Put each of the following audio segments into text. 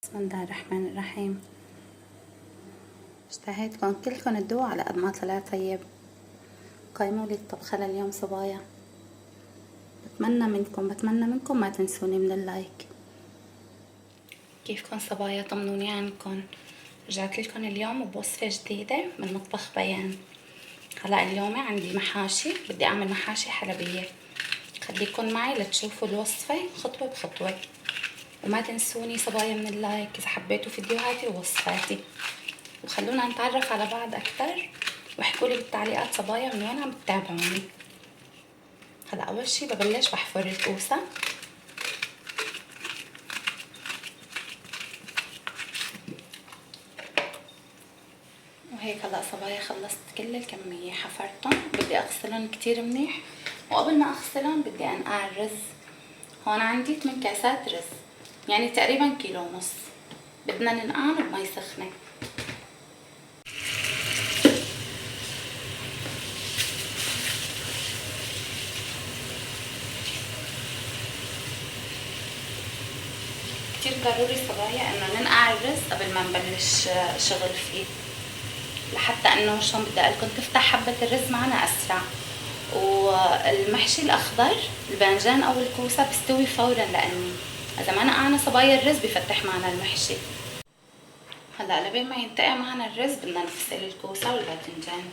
بسم الله الرحمن الرحيم. اشتهيتكم كلكم تدوقوا على قد ما طلع طيب. قيموا لي الطبخة لليوم صبايا. بتمنى منكم ما تنسوني من اللايك. كيفكن صبايا؟ طمنوني عنكم. رجعت لكم اليوم بوصفة جديدة من مطبخ بيان. هلا اليوم عندي محاشي، بدي اعمل محاشي حلبية. خليكن معي لتشوفوا الوصفة خطوة بخطوة، وما تنسوني صبايا من اللايك اذا حبيتوا فيديوهاتي ووصفاتي، وخلونا نتعرف على بعض اكثر، واحكولي بالتعليقات صبايا من وين عم تتابعوني. هلا اول شي ببلش بحفر الكوسة. وهيك هلا صبايا خلصت كل الكمية، حفرتهم. بدي اغسلهم كتير منيح، وقبل ما اغسلهم بدي انقع الرز. هون عندي 8 كاسات رز، يعني تقريبا كيلو ونص. بدنا ننقعهم بمي سخنة. كتير ضروري صبايا انه ننقع الرز قبل ما نبلش شغل فيه، لحتى انه شلون بدي اقلكم تفتح حبة الرز معنا اسرع. والمحشي الاخضر الباذنجان او الكوسة بيستوي فورا، لاني اذا ما نقعنا صبايا الرز بفتح معنا المحشي. هلا لبين ما ينتقع معنا الرز بدنا نغسل الكوسة والباذنجان.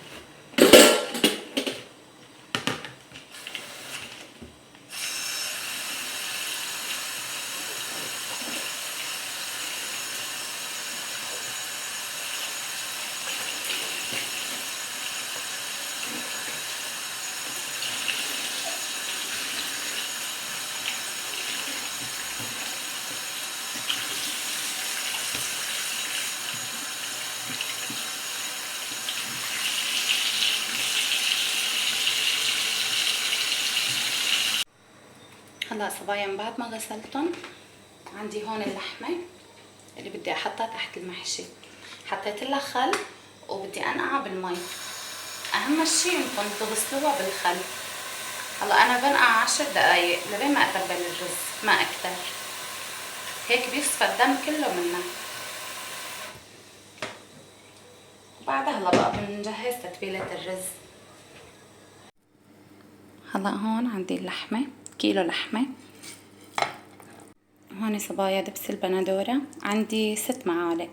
هلا صبايا من بعد ما غسلتهم، عندي هون اللحمة اللي بدي احطها تحت المحشي. حطيت لها خل وبدي انقعها بالمي. اهم شي انكم تغسلوها بالخل. هلا انا بنقع 10 دقايق لبين ما اتبل الرز، ما اكتر، هيك بيصفى الدم كله منها. وبعدها هلا بقى بنجهز تتبيلة الرز. هلا هون عندي اللحمة، كيلو لحمة. هون صبايا دبس البندورة عندي 6 معالق.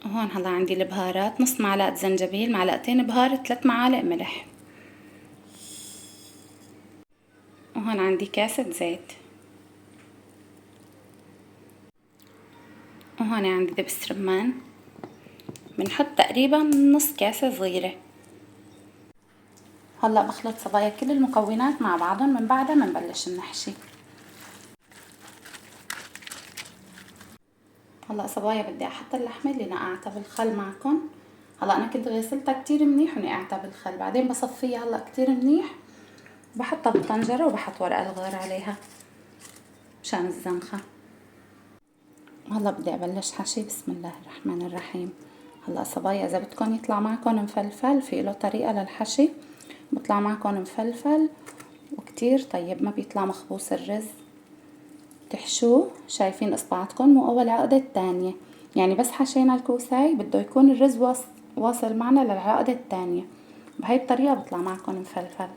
وهون هلا عندي البهارات، نص معلقة زنجبيل، معلقتين بهار، 3 معالق ملح. وهون عندي كاسة زيت. وهون عندي دبس رمان، بنحط تقريبا نص كاسة صغيرة. هلا بخلط صبايا كل المكونات مع بعضهم، من بعدها بنبلش نحشي. هلا صبايا بدي احط اللحمة اللي نقعتها بالخل معكم. هلا انا كنت غسلتها كتير منيح ونقعتها بالخل، بعدين بصفيها هلا كتير منيح، بحطها بالطنجرة وبحط ورق الغار عليها مشان الزنخة. هلا بدي ابلش حشي. بسم الله الرحمن الرحيم. هلا صبايا اذا بدكم يطلع معكم مفلفل، في له طريقة للحشي بطلع معكم مفلفل وكتير طيب، ما بيطلع مخبوص الرز. تحشوه شايفين اصبعتكم مو اول عقدة التانية، يعني بس حشينا الكوساي بده يكون الرز واصل معنا للعقدة التانية. بهاي الطريقة بطلع معكم مفلفل.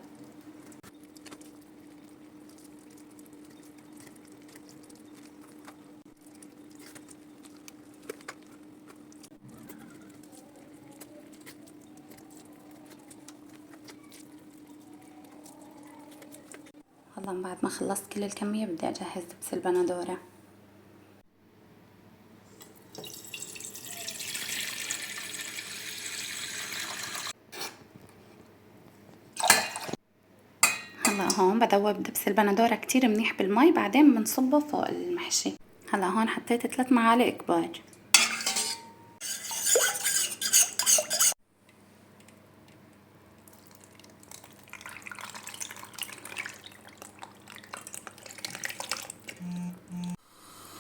هلا من بعد ما خلصت كل الكمية بدي اجهز دبس البندورة. هلا هون بدوب دبس البندورة كتير منيح بالمي، بعدين بنصبه فوق المحشي. هلا هون حطيت 3 معالق كبار.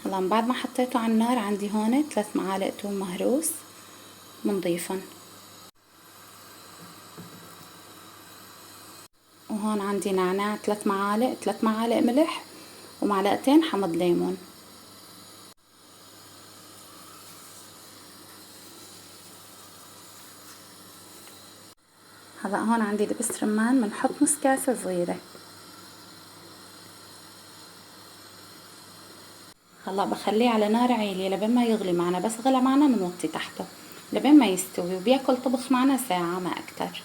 هلا من بعد ما حطيته على النار عندي هون 3 معالق ثوم مهروس بنضيفهم. وهون عندي نعناع 3 معالق، 3 معالق ملح، ومعلقتين حمض ليمون. هلا هون عندي دبس رمان، بنحط نص كاسة صغيرة. هلا بخليه على نار عالية لبين ما يغلي معنا، بس غلى معنا بنوطي تحته لبين ما يستوي، وبياكل طبخ معنا ساعة ما أكتر.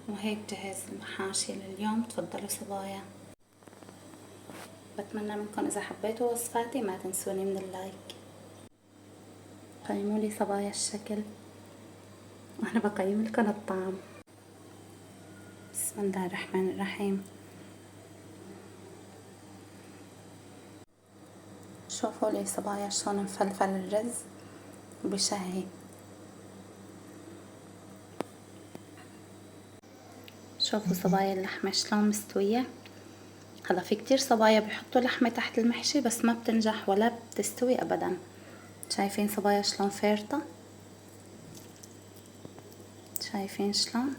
وهيك جهز المحاشي لليوم. تفضلوا صبايا. بتمنى منكم إذا حبيتوا وصفاتي ما تنسوني من اللايك. قيموا لي صبايا الشكل وأنا بقيم لكم الطعم. بسم الله الرحمن الرحيم. شوفوا لي صبايا شلون مفلفل الرز وبشهي. شوفوا صبايا اللحمة شلون مستوية. هلا في كتير صبايا بيحطوا لحمة تحت المحشي بس ما بتنجح ولا بتستوي ابدا. شايفين صبايا شلون فارطة؟ شايفين شلون؟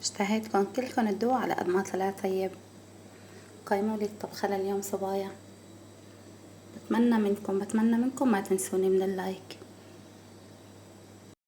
اشتهيتكم كلكم تدوقوا على قد ما طلع طيب. قيموا لي الطبخة لليوم صبايا. بتمنى منكم ما تنسوني من اللايك.